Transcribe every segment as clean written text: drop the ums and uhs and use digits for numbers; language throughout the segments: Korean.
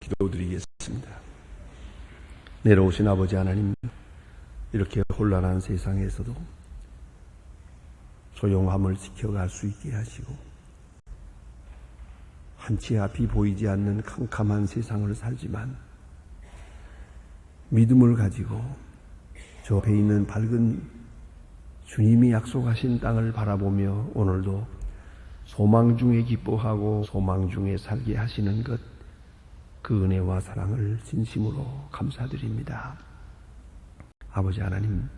기도드리겠습니다. 내려오신 아버지 하나님, 이렇게 혼란한 세상에서도 조용함을 지켜갈 수 있게 하시고 한치 앞이 보이지 않는 캄캄한 세상을 살지만 믿음을 가지고 저 앞에 있는 밝은 주님이 약속하신 땅을 바라보며 오늘도 소망 중에 기뻐하고 소망 중에 살게 하시는 것, 그 은혜와 사랑을 진심으로 감사드립니다. 아버지 하나님,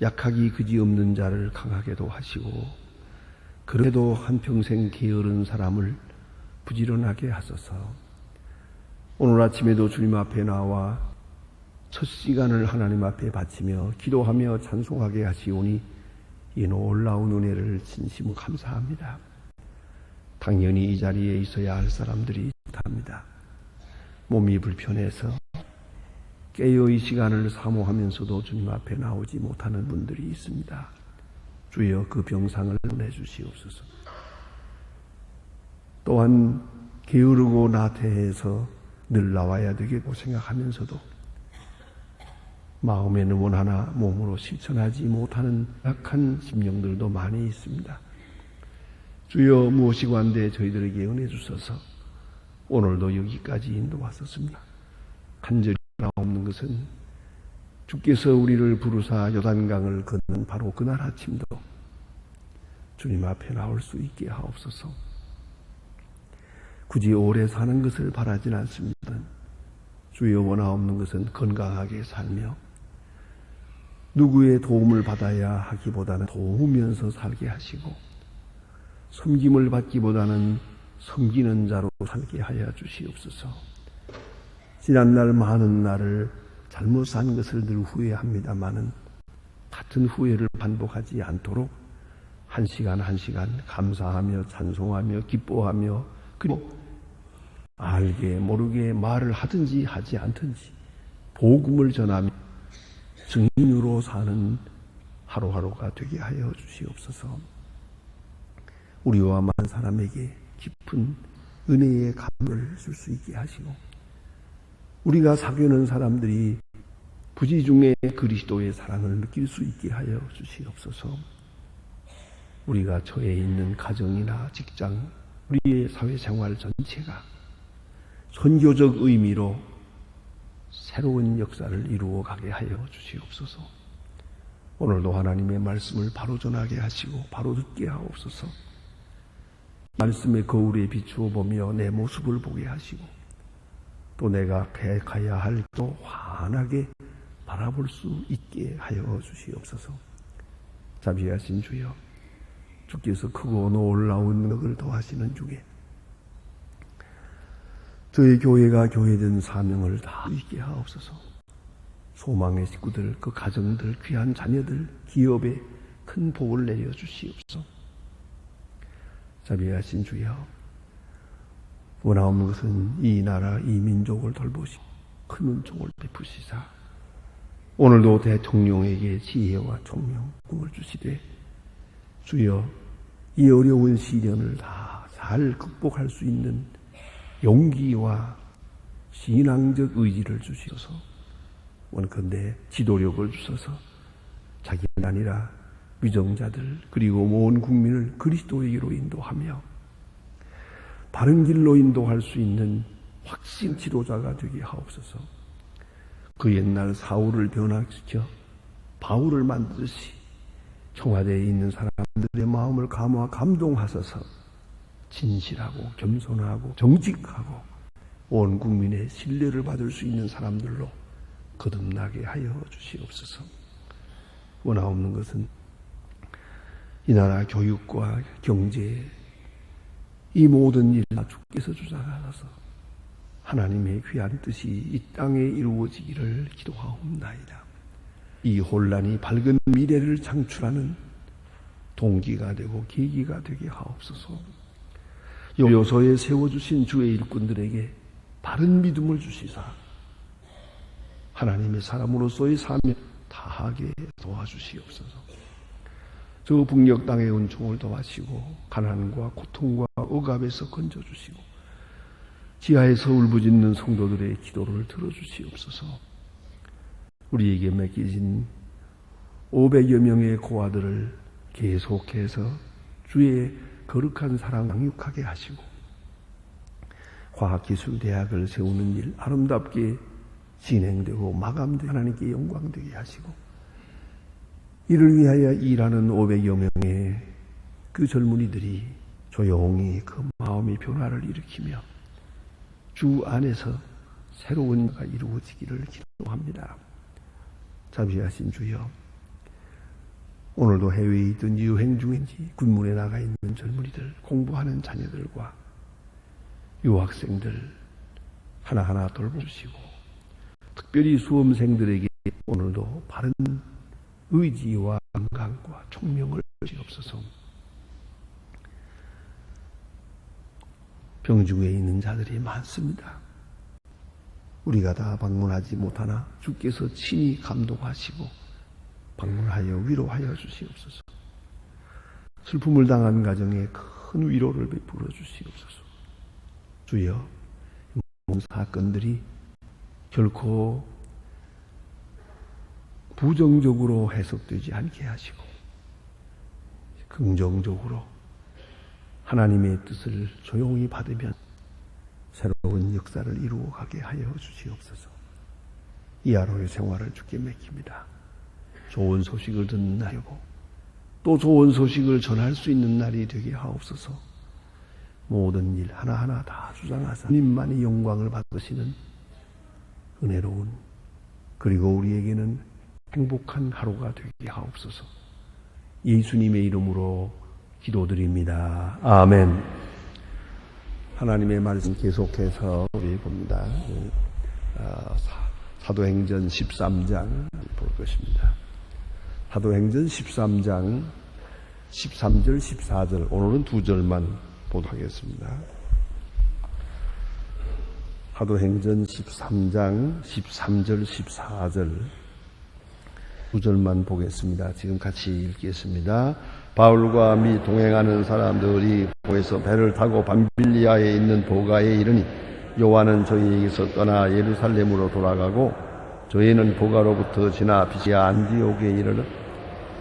약하기 그지없는 자를 강하게도 하시고 그래도 한평생 게으른 사람을 부지런하게 하소서. 오늘 아침에도 주님 앞에 나와 첫 시간을 하나님 앞에 바치며 기도하며 찬송하게 하시오니 이 놀라운 은혜를 진심으로 감사합니다. 당연히 이 자리에 있어야 할 사람들이 있답니다. 몸이 불편해서 깨어 이 시간을 사모하면서도 주님 앞에 나오지 못하는 분들이 있습니다. 주여 그 병상을 내주시옵소서. 또한 게으르고 나태해서 늘 나와야 되겠고 생각하면서도 마음에는 원하나 몸으로 실천하지 못하는 약한 심령들도 많이 있습니다. 주여 무엇이 관대 저희들에게 은혜 주셔서 오늘도 여기까지 인도하셨습니다. 간절히 없는 것은 주께서 우리를 부르사 요단강을 걷는 바로 그날 아침도 주님 앞에 나올 수 있게 하옵소서. 굳이 오래 사는 것을 바라진 않습니다. 주여 원하옵는 것은 건강하게 살며 누구의 도움을 받아야 하기보다는 도우면서 살게 하시고 섬김을 받기보다는 섬기는 자로 살게 하여 주시옵소서. 지난날 많은 날을 잘못 산 것을 늘 후회합니다마는 같은 후회를 반복하지 않도록 한 시간 한 시간 감사하며 찬송하며 기뻐하며 그리고 알게 모르게 말을 하든지 하지 않든지 복음을 전하며 증인으로 사는 하루하루가 되게 하여 주시옵소서. 우리와 많은 사람에게 깊은 은혜의 감을 줄 수 있게 하시고 우리가 사귀는 사람들이 부지중에 그리스도의 사랑을 느낄 수 있게 하여 주시옵소서. 우리가 처해 있는 가정이나 직장, 우리의 사회생활 전체가 선교적 의미로 새로운 역사를 이루어 가게 하여 주시옵소서. 오늘도 하나님의 말씀을 바로 전하게 하시고 바로 듣게 하옵소서. 말씀의 거울에 비추어 보며 내 모습을 보게 하시고 또 내가 가야 할 또 환하게 바라볼 수 있게 하여 주시옵소서. 자비하신 주여, 주께서 크고 놀라운 것을 더하시는 중에 저희 교회가 교회된 사명을 다 있게 하옵소서. 소망의 식구들, 그 가정들, 귀한 자녀들, 기업에 큰 복을 내려 주시옵소서. 자비하신 주여, 원하옵는 것은 이 나라, 이 민족을 돌보시고 큰 은총을 베푸시사 오늘도 대통령에게 지혜와 총명, 꿈을 주시되 주여 이 어려운 시련을 다 잘 극복할 수 있는 용기와 신앙적 의지를 주시어서 원컨대 지도력을 주셔서 자기는 아니라 위정자들 그리고 온 국민을 그리스도에게로 인도하며 바른 길로 인도할 수 있는 확신 지도자가 되게 하옵소서. 그 옛날 사울을 변화시켜 바울을 만드듯이 청와대에 있는 사람들의 마음을 감동하셔서 진실하고 겸손하고 정직하고 온 국민의 신뢰를 받을 수 있는 사람들로 거듭나게 하여 주시옵소서. 원하옵는 것은 이 나라 교육과 경제 이 모든 일 다 주께서 주장하셔서 하나님의 귀한 뜻이 이 땅에 이루어지기를 기도하옵나이다. 이 혼란이 밝은 미래를 창출하는 동기가 되고 계기가 되게 하옵소서. 요소에 세워주신 주의 일꾼들에게 바른 믿음을 주시사 하나님의 사람으로서의 사명 다하게 도와주시옵소서. 저 북녘 땅의 은총을 더하시고 가난과 고통과 억압에서 건져주시고 지하에서 울부짖는 성도들의 기도를 들어주시옵소서. 우리에게 맡겨진 500여 명의 고아들을 계속해서 주의 거룩한 사랑 양육하게 하시고 과학기술대학을 세우는 일 아름답게 진행되고 마감되고 하나님께 영광되게 하시고 이를 위하여 일하는 500여 명의 그 젊은이들이 조용히 그 마음의 변화를 일으키며 주 안에서 새로운 가 이루어지기를 기도합니다. 자비하신 주여, 오늘도 해외에 있든지 여행 중인지 군문에 나가 있는 젊은이들, 공부하는 자녀들과 유학생들 하나하나 돌보시고 특별히 수험생들에게 오늘도 바른 의지와 건강과 총명을 주시옵소서. 병중에 있는 자들이 많습니다. 우리가 다 방문하지 못하나 주께서 친히 감동하시고 방문하여 위로하여 주시옵소서. 슬픔을 당한 가정에 큰 위로를 베풀어 주시옵소서. 주여, 모든 사건들이 결코 부정적으로 해석되지 않게 하시고 긍정적으로 하나님의 뜻을 조용히 받으면 새로운 역사를 이루어가게 하여 주시옵소서. 이 하루의 생활을 주께 맡깁니다. 좋은 소식을 듣는 날이고 또 좋은 소식을 전할 수 있는 날이 되게 하옵소서. 모든 일 하나하나 다 주장하사 주님만이 영광을 받으시는 은혜로운 그리고 우리에게는 행복한 하루가 되게 하옵소서. 예수님의 이름으로 기도드립니다. 아멘. 하나님의 말씀 계속해서 우리 봅니다. 사도행전 13장 볼 것입니다. 사도행전 13장 13절 14절 오늘은 2절만 보도록 하겠습니다. 사도행전 13장 13절 14절 2절만 보겠습니다. 지금 같이 읽겠습니다. 바울과 및 동행하는 사람들이 보에서 배를 타고 밤빌리아에 있는 보가에 이르니 요한은 저희에게서 떠나 예루살렘으로 돌아가고 저희는 보가로부터 지나 비시아 안디옥에 이르러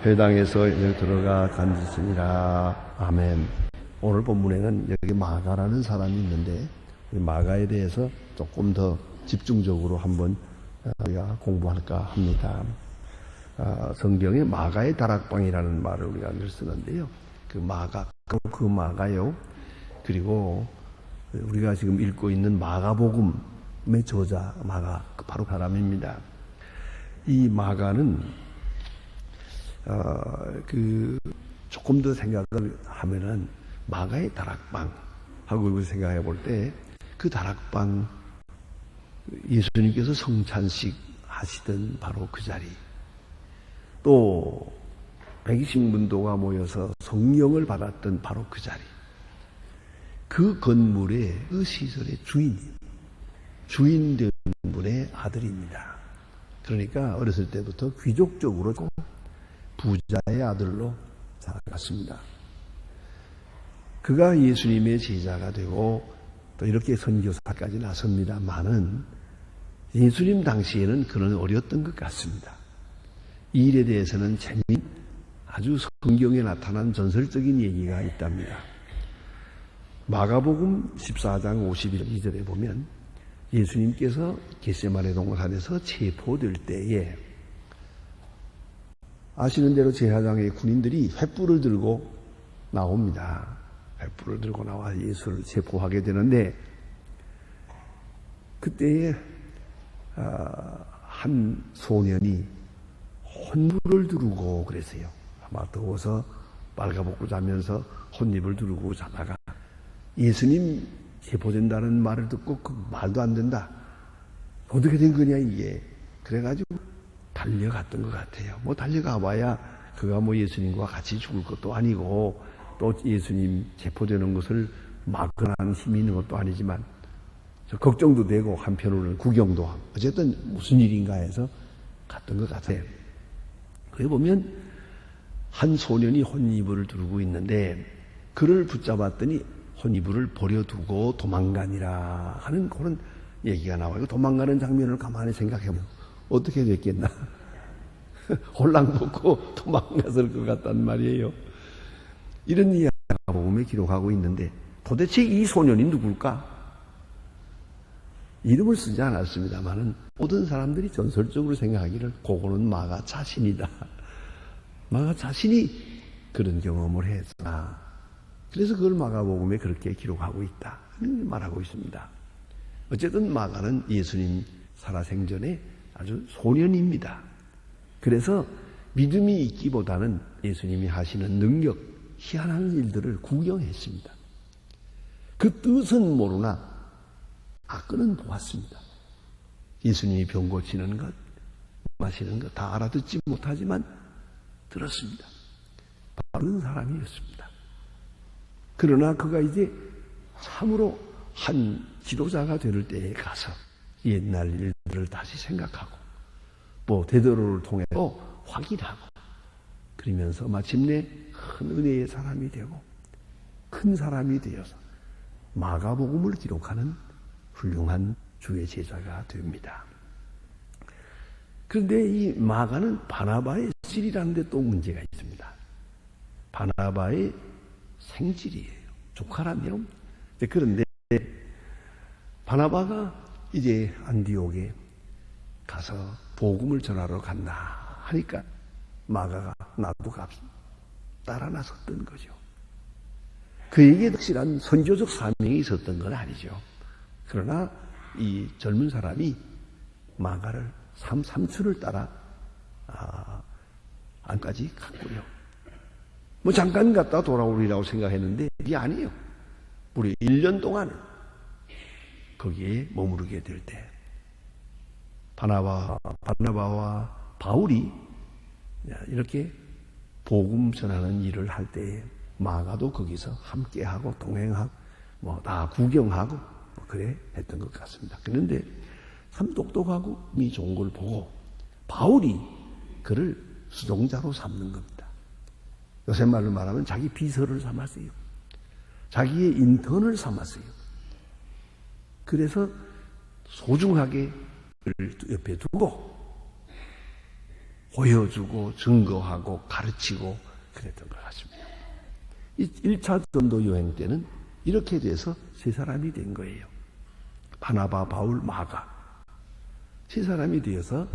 회당에서 들어가 간지시니라. 아멘. 오늘 본문에는 여기 마가라는 사람이 있는데 마가에 대해서 조금 더 집중적으로 한번 우리가 공부할까 합니다. 성경에 마가의 다락방이라는 말을 우리가 늘 쓰는데요. 그 마가요. 그리고 우리가 지금 읽고 있는 마가복음의 저자 마가 바로 사람입니다. 이 마가는 조금 더 생각을 하면은 마가의 다락방 하고 생각해 볼 때 그 다락방 예수님께서 성찬식 하시던 바로 그 자리 또 120문도가 모여서 성령을 받았던 바로 그 자리 그 건물의 그 시설의 주인 된 분의 아들입니다. 그러니까 어렸을 때부터 귀족적으로 부자의 아들로 자라갔습니다. 그가 예수님의 제자가 되고 또 이렇게 선교사까지 나섭니다만은 예수님 당시에는 그는 어렸던 것 같습니다. 이 일에 대해서는 아주 성경에 나타난 전설적인 얘기가 있답니다. 마가복음 14장 52절에 보면 예수님께서 겟세마네 동산에서 체포될 때에 아시는 대로 제사장의 군인들이 횃불을 들고 나옵니다. 횃불을 들고 나와 예수를 체포하게 되는데 그때에 한 소년이 혼불을 두르고 그랬어요. 아마 더워서 빨가벗고 자면서 혼입을 두르고 자다가 예수님 체포된다는 말을 듣고 그 말도 안 된다. 어떻게 된 거냐 이게. 그래가지고 달려갔던 것 같아요. 뭐 달려가 봐야 그가 뭐 예수님과 같이 죽을 것도 아니고 또 예수님 체포되는 것을 막으라는 힘이 있는 것도 아니지만 걱정도 되고 한편으로는 구경도 하고 어쨌든 무슨 일인가 해서 갔던 것 같아요. 그래 보면 한 소년이 혼입을 두르고 있는데 그를 붙잡았더니 혼이불을 버려두고 도망가니라 하는 그런 얘기가 나와요. 도망가는 장면을 가만히 생각해보면 어떻게 됐겠나. 홀랑 벗고 도망갔을 것 같단 말이에요. 이런 이야기가 복음에 기록하고 있는데 도대체 이 소년이 누굴까? 이름을 쓰지 않았습니다만은 모든 사람들이 전설적으로 생각하기를 그거는 마가 자신이다. 마가 자신이 그런 경험을 했으나 그래서 그걸 마가복음에 그렇게 기록하고 있다 말하고 있습니다. 어쨌든 마가는 예수님 살아생전에 아주 소년입니다. 그래서 믿음이 있기보다는 예수님이 하시는 능력, 희한한 일들을 구경했습니다. 그 뜻은 모르나 아까는 보았습니다. 예수님이 병 고치는 것, 마시는 것 다 알아듣지 못하지만 들었습니다. 바른 사람이었습니다. 그러나 그가 이제 참으로 한 지도자가 될 때에 가서 옛날 일들을 다시 생각하고 뭐 베드로를 통해서 확인하고 그러면서 마침내 큰 은혜의 사람이 되고 큰 사람이 되어서 마가복음을 기록하는 훌륭한 주의 제자가 됩니다. 그런데 이 마가는 바나바의 질이라는 데 또 문제가 있습니다. 바나바의 생질이에요. 조카라며. 그런데 바나바가 이제 안디옥에 가서 복음을 전하러 간다 하니까 마가가 나도 따라 나섰던 거죠. 그에게 확실한 선교적 사명이 있었던 건 아니죠. 그러나 이 젊은 사람이 마가를 삼촌을 따라 안까지 갔고요. 뭐 잠깐 갔다 돌아오리라고 생각했는데 이게 아니에요. 우리 1년 동안 거기에 머무르게 될 때 바나바와 바울이 이렇게 복음 전하는 일을 할 때에 마가도 거기서 함께하고 동행하고 뭐 다 구경하고 그래 했던 것 같습니다. 그런데 참 똑똑하고 미 좋은 걸 보고 바울이 그를 수종자로 삼는 겁니다. 요새 말로 말하면 자기 비서를 삼았어요. 자기의 인턴을 삼았어요. 그래서 소중하게 그를 옆에 두고 보여주고 증거하고 가르치고 그랬던 것 같습니다. 이 1차 전도 여행 때는 이렇게 돼서 세 사람이 된 거예요. 바나바, 바울, 마가. 세 사람이 되어서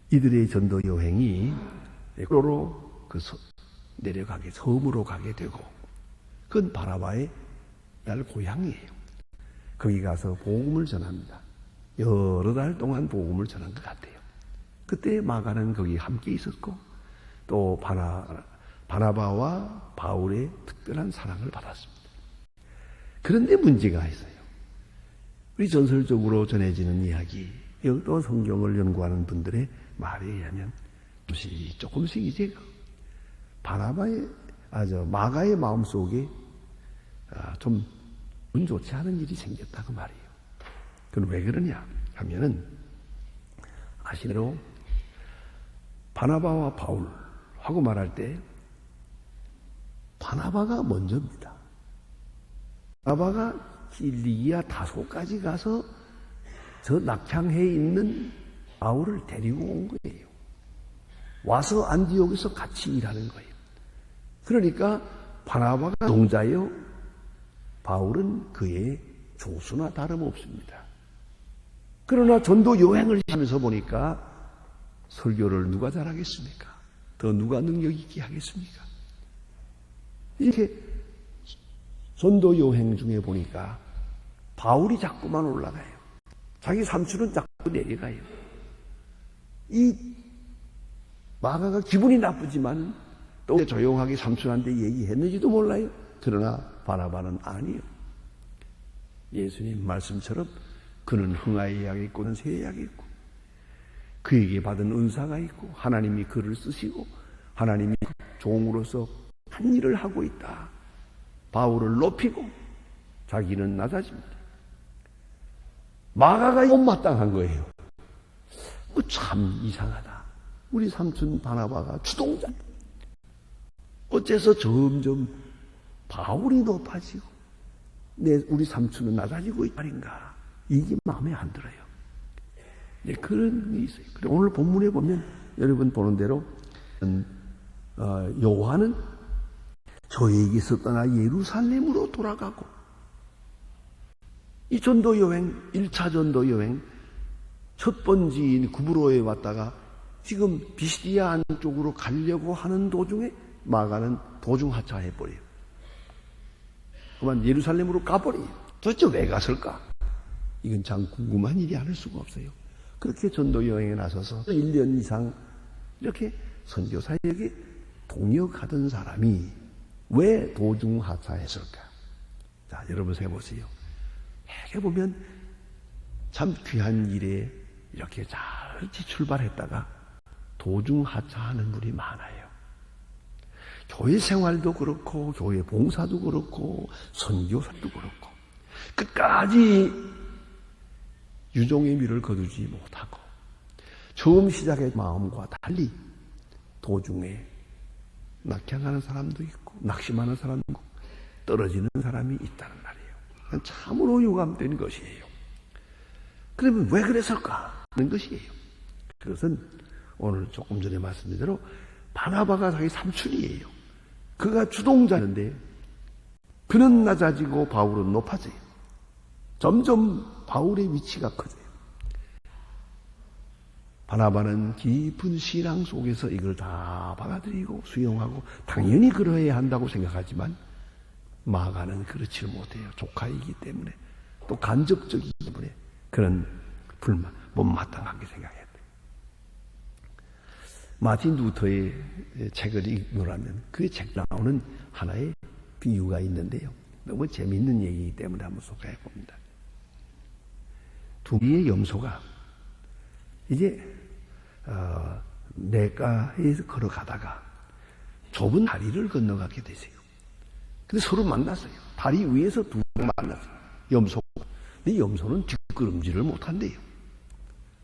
이들의 전도 여행이 에크로로 내려가게 섬으로 가게 되고 그건 바나바의 날 고향이에요. 거기 가서 복음을 전합니다. 여러 달 동안 복음을 전한 것 같아요. 그때 마가는 거기 함께 있었고 또 바나바와 바울의 특별한 사랑을 받았습니다. 그런데 문제가 있어요. 우리 전설적으로 전해지는 이야기, 또 성경을 연구하는 분들의 말에 의하면 조금씩 이제 마가의 마음속에 좀 운 좋지 않은 일이 생겼다고 말이에요. 그건 왜 그러냐 하면은 아시대로 바나바와 바울 하고 말할 때 바나바가 먼저입니다. 바나바가 길리기아 다소까지 가서 저 낙향해에 있는 바울을 데리고 온 거예요. 와서 안디옥에서 같이 일하는 거예요. 그러니까 바나바가 동자요, 바울은 그의 조수나 다름없습니다. 그러나 전도 여행을 하면서 보니까 설교를 누가 잘하겠습니까? 더 누가 능력 있게 하겠습니까? 이렇게 전도 여행 중에 보니까 바울이 자꾸만 올라가요. 자기 삼촌은 자꾸 내려가요. 이 마가가 기분이 나쁘지만 또 조용하게 삼촌한테 얘기했는지도 몰라요. 그러나 바나바는 아니요. 예수님 말씀처럼 그는 흥하의 약이 있고 는 새의 약이 있고 그에게 받은 은사가 있고 하나님이 그를 쓰시고 하나님이 종으로서 한 일을 하고 있다. 바울을 높이고 자기는 낮아집니다. 마가가 못마땅한 거예요. 참 이상하다. 우리 삼촌 바나바가 주동자. 어째서 점점 바울이 높아지고 우리 삼촌은 낮아지고 있다 말인가. 이게 마음에 안 들어요. 네, 그런 게 있어요. 오늘 본문에 보면 여러분 보는 대로 요한은 저에게서 떠나 예루살렘으로 돌아가고, 이 전도 여행, 1차 전도 여행 첫 번지인 구브로에 왔다가 지금 비시디아 안쪽으로 가려고 하는 도중에 마가는 도중 하차해버려요. 그만 예루살렘으로 가버려요. 도대체 왜 갔을까? 이건 참 궁금한 일이 아닐 수가 없어요. 그렇게 전도 여행에 나서서 1년 이상 이렇게 선교사에게 동역하던 사람이 왜 도중 하차했을까? 자, 여러분 생각해보세요. 해보면 참 귀한 일에 이렇게 잘 출발했다가 도중 하차하는 분이 많아요. 교회 생활도 그렇고 교회 봉사도 그렇고 선교사도 그렇고 끝까지 유종의 미를 거두지 못하고 처음 시작의 마음과 달리 도중에 낙향하는 사람도 있고 낙심하는 사람도 있고 떨어지는 사람이 있다는 말이에요. 참으로 유감된 것이에요. 그러면 왜 그랬을까 하는 것이에요. 그것은 오늘 조금 전에 말씀드린 대로 바나바가 자기 삼촌이에요. 그가 주동자인데 그는 낮아지고 바울은 높아져요. 점점 바울의 위치가 커져요. 바나바는 깊은 신앙 속에서 이걸 다 받아들이고 수용하고 당연히 그러해야 한다고 생각하지만 마가는 그렇지 못해요. 조카이기 때문에 또 간접적이기 때문에 그런 불만, 못마땅하게 생각해요. 마틴 루터의 책을 읽노라면 그 책 나오는 하나의 비유가 있는데요. 너무 재미있는 얘기이기 때문에 한번 소개해 봅니다. 두 개의 염소가 이제 내과에서 걸어가다가 좁은 다리를 건너가게 되세요. 근데 서로 만났어요. 다리 위에서 두 명 만났어요. 염소. 근데 염소는 뒷걸음질을 못한대요.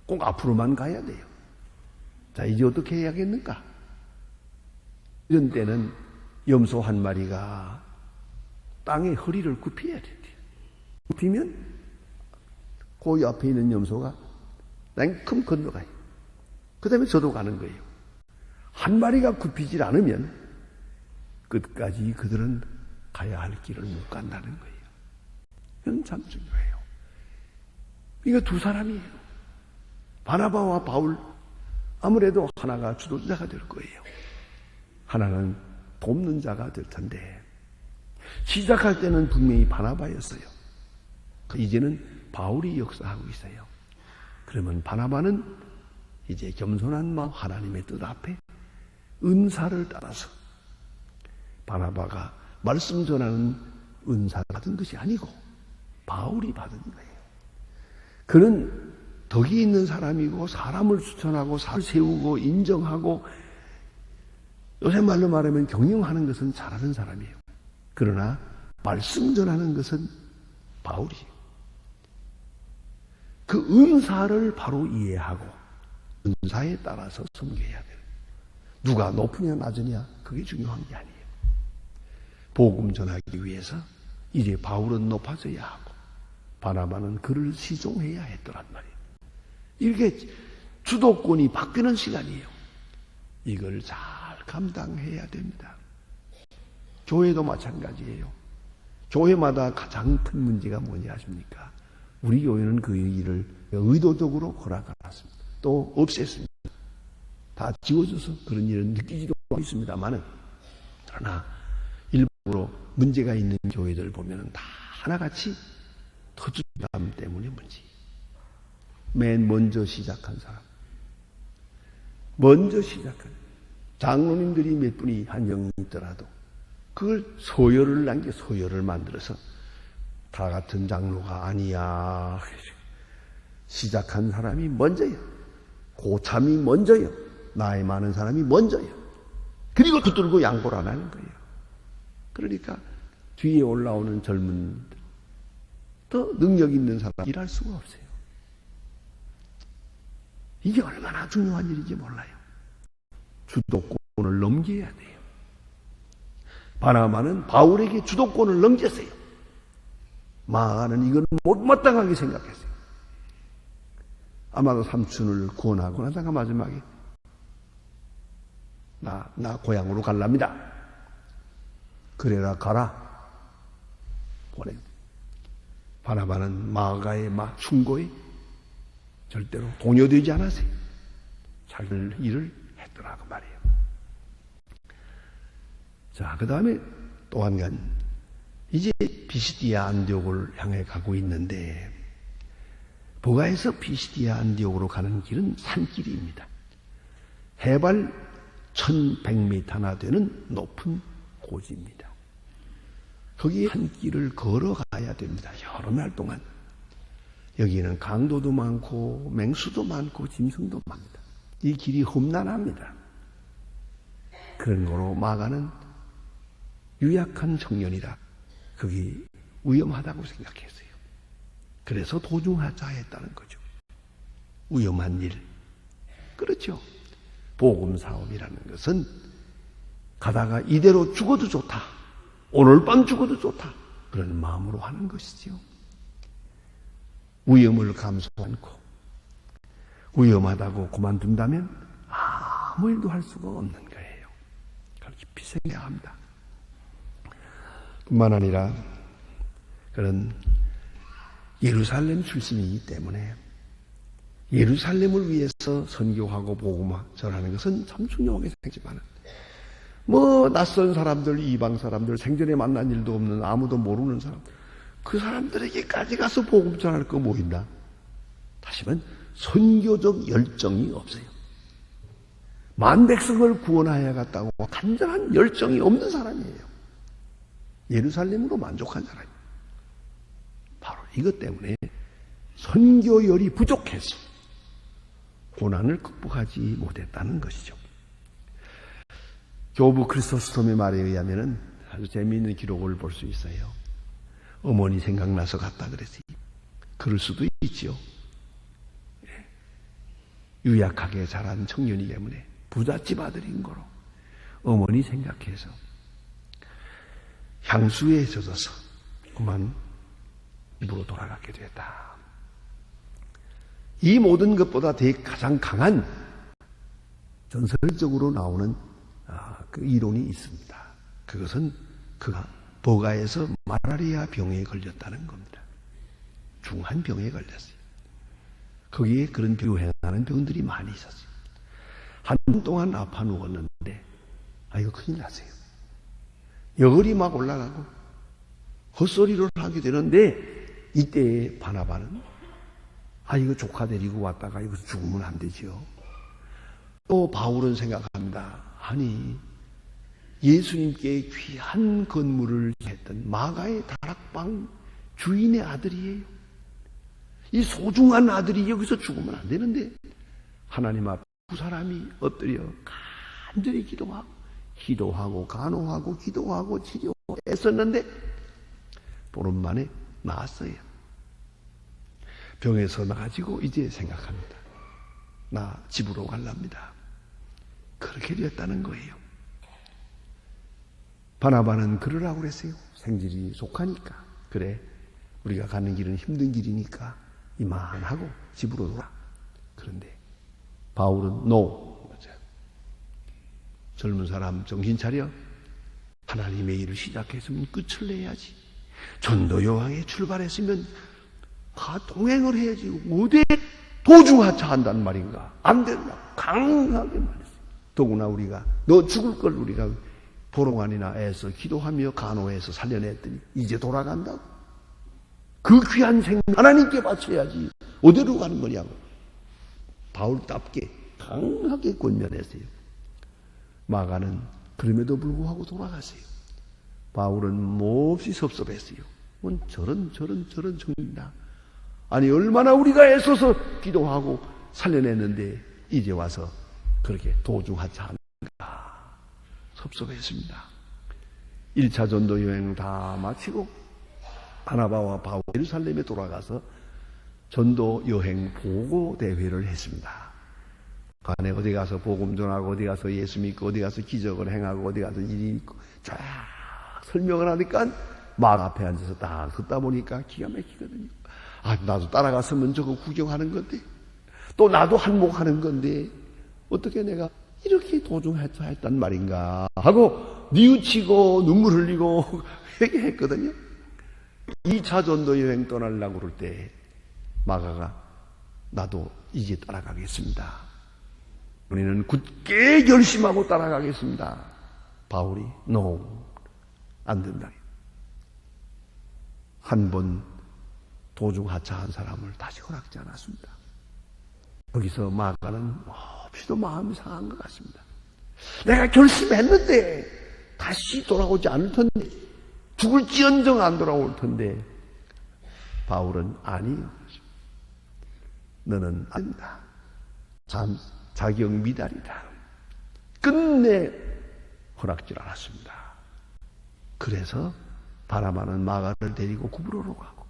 꼭 앞으로만 가야 돼요. 자, 이제 어떻게 해야겠는가? 이런 때는 염소 한 마리가 땅에 허리를 굽혀야 돼요. 굽히면 그 앞에 있는 염소가 냉큼 건너가요. 그 다음에 저도 가는 거예요. 한 마리가 굽히질 않으면 끝까지 그들은 가야 할 길을 못 간다는 거예요. 이건 참 중요해요. 이거 두 사람이에요. 바나바와 바울. 아무래도 하나가 주도자가 될 거예요. 하나는 돕는 자가 될 텐데 시작할 때는 분명히 바나바였어요. 이제는 바울이 역사하고 있어요. 그러면 바나바는 이제 겸손한 마음 하나님의 뜻 앞에 은사를 따라서 바나바가 말씀 전하는 은사를 받은 것이 아니고 바울이 받은 거예요. 그는 덕이 있는 사람이고 사람을 추천하고 사람을 세우고 인정하고 요새 말로 말하면 경영하는 것은 잘하는 사람이에요. 그러나 말씀 전하는 것은 바울이에요. 그 은사를 바로 이해하고 은사에 따라서 섬겨야 돼요. 누가 높으냐 낮으냐 그게 중요한 게 아니에요. 복음 전하기 위해서 이제 바울은 높아져야 하고 바나바는 그를 시종해야 했더란 말이에요. 이렇게 주도권이 바뀌는 시간이에요. 이걸 잘 감당해야 됩니다. 교회도 마찬가지예요. 교회마다 가장 큰 문제가 뭔지 아십니까? 우리 교회는 그 일을 의도적으로 허락하았습니다. 또 없앴습니다. 다 지워져서 그런 일은 느끼지도 않고 있습니다만은 그러나 일부러 문제가 있는 교회들 보면은 다 하나같이 터줏남 때문에 문제. 맨 먼저 시작한 사람. 먼저 시작한 장로님들이 몇 분이 한 명이 있더라도 그걸 서열을 남겨 서열을 만들어서 다 같은 장로가 아니야. 시작한 사람이 먼저요. 고참이 먼저요. 나이 많은 사람이 먼저요. 그리고 붙들고 양보를 안 하는 거예요. 그러니까 뒤에 올라오는 젊은 더 능력 있는 사람 일할 수가 없어요. 이게 얼마나 중요한 일인지 몰라요. 주도권을 넘겨야 돼요. 바나바는 바울에게 주도권을 넘겼어요. 마가는 이건 못마땅하게 생각했어요. 아마도 삼촌을 구원하고 나다가 마지막에 나 고향으로 갈랍니다. 그래라 가라. 보내. 바나바는 마가의 충고에 절대로 동요되지 않았어요. 자기 일을 했더라고 말이에요. 자, 그 다음에 또 한 가지. 이제 피시디아 안디옥을 향해 가고 있는데, 보가에서 피시디아 안디옥으로 가는 길은 산길입니다. 해발 1100m나 되는 높은 고지입니다. 거기에 한 길을 걸어가야 됩니다. 여러 날 동안. 여기는 강도도 많고 맹수도 많고 짐승도 많습니다. 이 길이 험난합니다. 그런 거로 마가는 유약한 청년이라 거기 위험하다고 생각했어요. 그래서 도중하자 했다는 거죠. 위험한 일. 그렇죠. 복음 사업이라는 것은 가다가 이대로 죽어도 좋다. 오늘 밤 죽어도 좋다. 그런 마음으로 하는 것이죠. 위험을 감수 않고 위험하다고 그만둔다면 아무 일도 할 수가 없는 거예요. 그렇게 희생해야 합니다. 뿐만 아니라 그런 예루살렘 출신이기 때문에 예루살렘을 위해서 선교하고 복음 전하는 것은 참 중요하게 생각하지만 낯선 사람들, 이방 사람들, 생전에 만난 일도 없는 아무도 모르는 사람, 그 사람들에게까지 가서 복음 전할 거 뭐 있나? 다시 말하면 선교적 열정이 없어요. 만백성을 구원하여야겠다고 간절한 열정이 없는 사람이에요. 예루살렘으로 만족한 사람이에요. 바로 이것 때문에 선교열이 부족해서 고난을 극복하지 못했다는 것이죠. 교부 크리소스톰의 말에 의하면 아주 재미있는 기록을 볼 수 있어요. 어머니 생각나서 갔다 그랬어요. 그럴 수도 있지요. 유약하게 자란 청년이기 때문에 부잣집 아들인 거로 어머니 생각해서 향수에 젖어서 그만 집으로 돌아가게 됐다. 이 모든 것보다 가장 강한 전설적으로 나오는 그 이론이 있습니다. 그것은 그가 버가에서 말라리아 병에 걸렸다는 겁니다. 중한 병에 걸렸어요. 거기에 그런 유행하는 병들이 많이 있었어요. 한번 동안 아파 누웠는데 이거 큰일 났어요. 여걸이 막 올라가고 헛소리를 하게 되는데 이때 바나바는 이거 조카 데리고 왔다가 이거 죽으면 안 되지요. 또 바울은 생각합니다. 예수님께 귀한 건물을 했던 마가의 다락방 주인의 아들이에요. 이 소중한 아들이 여기서 죽으면 안 되는데 하나님 앞에 두 사람이 엎드려 간절히 기도하고 간호하고 기도하고 치료했었는데 보름 만에 나았어요. 병에서 나아지고 이제 생각합니다. 나 집으로 갈랍니다. 그렇게 되었다는 거예요. 바나바는 그러라고 그랬어요. 생질이 속하니까. 그래, 우리가 가는 길은 힘든 길이니까 이만하고 집으로 돌아. 그런데 바울은 젊은 사람 정신 차려. 하나님의 일을 시작했으면 끝을 내야지. 전도 여행에 출발했으면 동행을 해야지. 어디 도중하차 한단 말인가? 안 된다. 강하게 말했어요. 더구나 우리가 너 죽을 걸 우리가 보롱안이나 애서 기도하며 간호해서 살려냈더니 이제 돌아간다고. 그 귀한 생명 하나님께 바쳐야지. 어디로 가는 거냐고. 바울답게 강하게 권면했어요. 마가는 그럼에도 불구하고 돌아갔어요. 바울은 몹시 섭섭했어요. 저런 청년이다. 얼마나 우리가 애써서 기도하고 살려냈는데 이제 와서 그렇게 도중하차 하는가. 섭섭했습니다. 1차 전도 여행 다 마치고 바나바와 바울 예루살렘에 돌아가서 전도 여행 보고 대회를 했습니다. 그 안에 어디 가서 복음 전하고 어디 가서 예수 믿고 어디 가서 기적을 행하고 어디 가서 일이 있고 쫙 설명을 하니까 막 앞에 앉아서 딱 듣다 보니까 기가 막히거든요. 아, 나도 따라갔으면 저거 구경하는 건데, 또 나도 한몫하는 건데, 어떻게 내가 이렇게 도중했단 말인가 하고 뉘우치고 눈물 흘리고 회개했거든요. 2차 전도 여행 떠나려고 그럴 때 마가가 나도 이제 따라가겠습니다. 우리는 굳게 결심하고 따라가겠습니다. 바울이 no, 안 된다. 한 번 도중 하차한 사람을 다시 허락지 않았습니다. 거기서 마가는 몹시도 마음이 상한 것 같습니다. 내가 결심했는데 다시 돌아오지 않을 텐데, 죽을지언정 안 돌아올 텐데, 바울은 아니요, 너는 안 된다. 자격 미달이다. 끝내 허락질 않았습니다. 그래서 바나바는 마가를 데리고 구브로로 가고,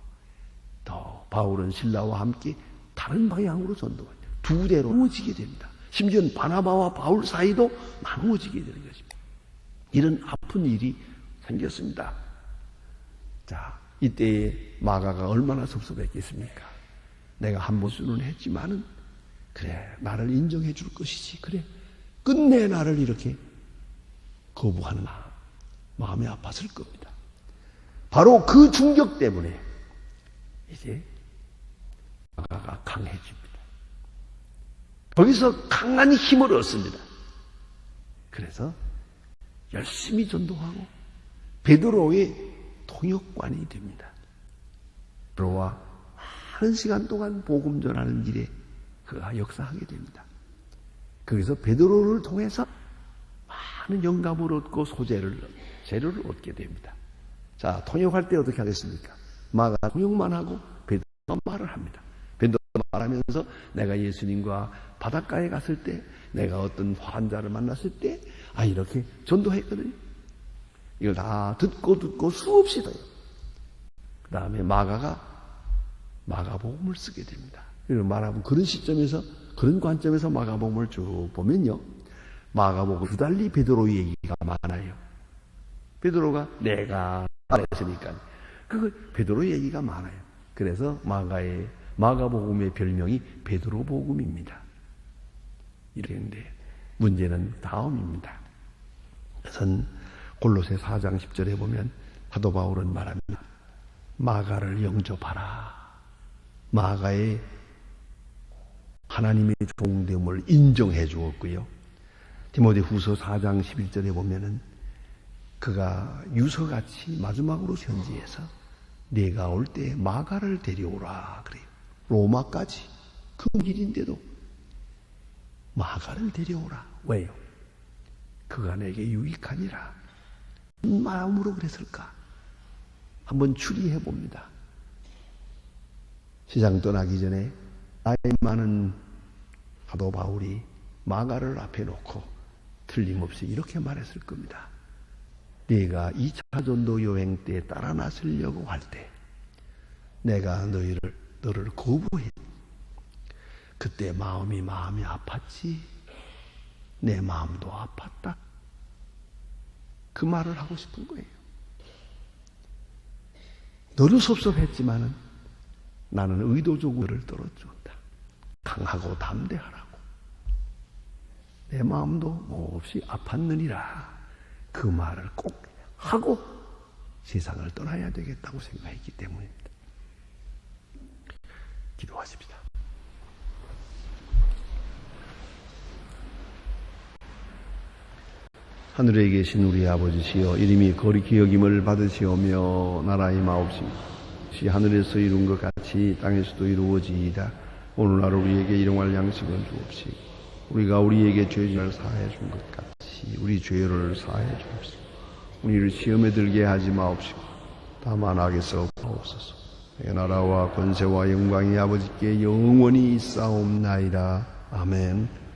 또 바울은 신라와 함께 다른 방향으로 전도해요. 두 대로 나누어지게 됩니다. 심지어는 바나바와 바울 사이도 나누어지게 되는 것입니다. 이런 아픈 일이 생겼습니다. 자, 이때에 마가가 얼마나 섭섭했겠습니까? 내가 한 번수는 했지만은, 그래, 나를 인정해 줄 것이지. 그래, 끝내 나를 이렇게 거부하는 마음이 아팠을 겁니다. 바로 그 충격 때문에 이제 마가가 강해집니다. 거기서 강한 힘을 얻습니다. 그래서 열심히 전도하고 베드로의 통역관이 됩니다. 베드로와 많은 시간 동안 복음 전하는 일에 그가 역사하게 됩니다. 거기서 베드로를 통해서 많은 영감을 얻고 재료를 얻게 됩니다. 자, 통역할 때 어떻게 하겠습니까? 마가 통역만 하고 베드로가 말을 합니다. 베드로가 말하면서 내가 예수님과 바닷가에 갔을 때, 내가 어떤 환자를 만났을 때, 이렇게 전도했거든요. 이걸 다 듣고 수없이 더요. 그 다음에 마가복음을 쓰게 됩니다. 말하면 그런 시점에서, 그런 관점에서 마가복음을 쭉 보면요, 마가복음 유달리 베드로의 얘기가 많아요. 베드로가 내가 말했으니까 그 베드로의 얘기가 많아요. 그래서 마가복음의 별명이 베드로복음입니다. 이랬는데 문제는 다음입니다. 그래서 골로새 4장 10절에 보면 사도 바울은 말합니다. 마가를 영접하라. 마가의 하나님의 종됨을 인정해 주었고요. 디모데후서 4장 11절에 보면은 그가 유서같이 마지막으로 편지해서 네가 올 때 마가를 데려오라 그래요. 로마까지 그 길인데도 마가를 데려오라. 왜요? 그가 내게 유익하니라. 무슨 마음으로 그랬을까? 한번 추리해 봅니다. 세상 떠나기 전에 나이 많은 사도 바울이 마가를 앞에 놓고 틀림없이 이렇게 말했을 겁니다. 네가 2차 전도 여행 때 따라 나서려고 할 때 내가 너를 거부해. 그때 마음이 아팠지. 내 마음도 아팠다. 그 말을 하고 싶은 거예요. 너도 섭섭했지만은 나는 의도적으로 너를 떨어준다. 강하고 담대하라고. 내 마음도 몹시 아팠느니라. 그 말을 꼭 하고 세상을 떠나야 되겠다고 생각했기 때문입니다. 기도하십시다. 하늘에 계신 우리 아버지시여, 이름이 거룩히 여김을 받으시오며 나라의 마옵시시 하늘에서 이룬 것 같이 땅에서도 이루어지이다. 오늘날 우리에게 일용할 양식을 주옵시고 우리가 우리에게 죄를 사하여 준 것 같이 우리 죄를 사하여 주옵시고 우리를 시험에 들게 하지 마옵시고 다만 악에서 구하옵소서. 나라와 권세와 영광이 아버지께 영원히 있사옵나이다. 아멘.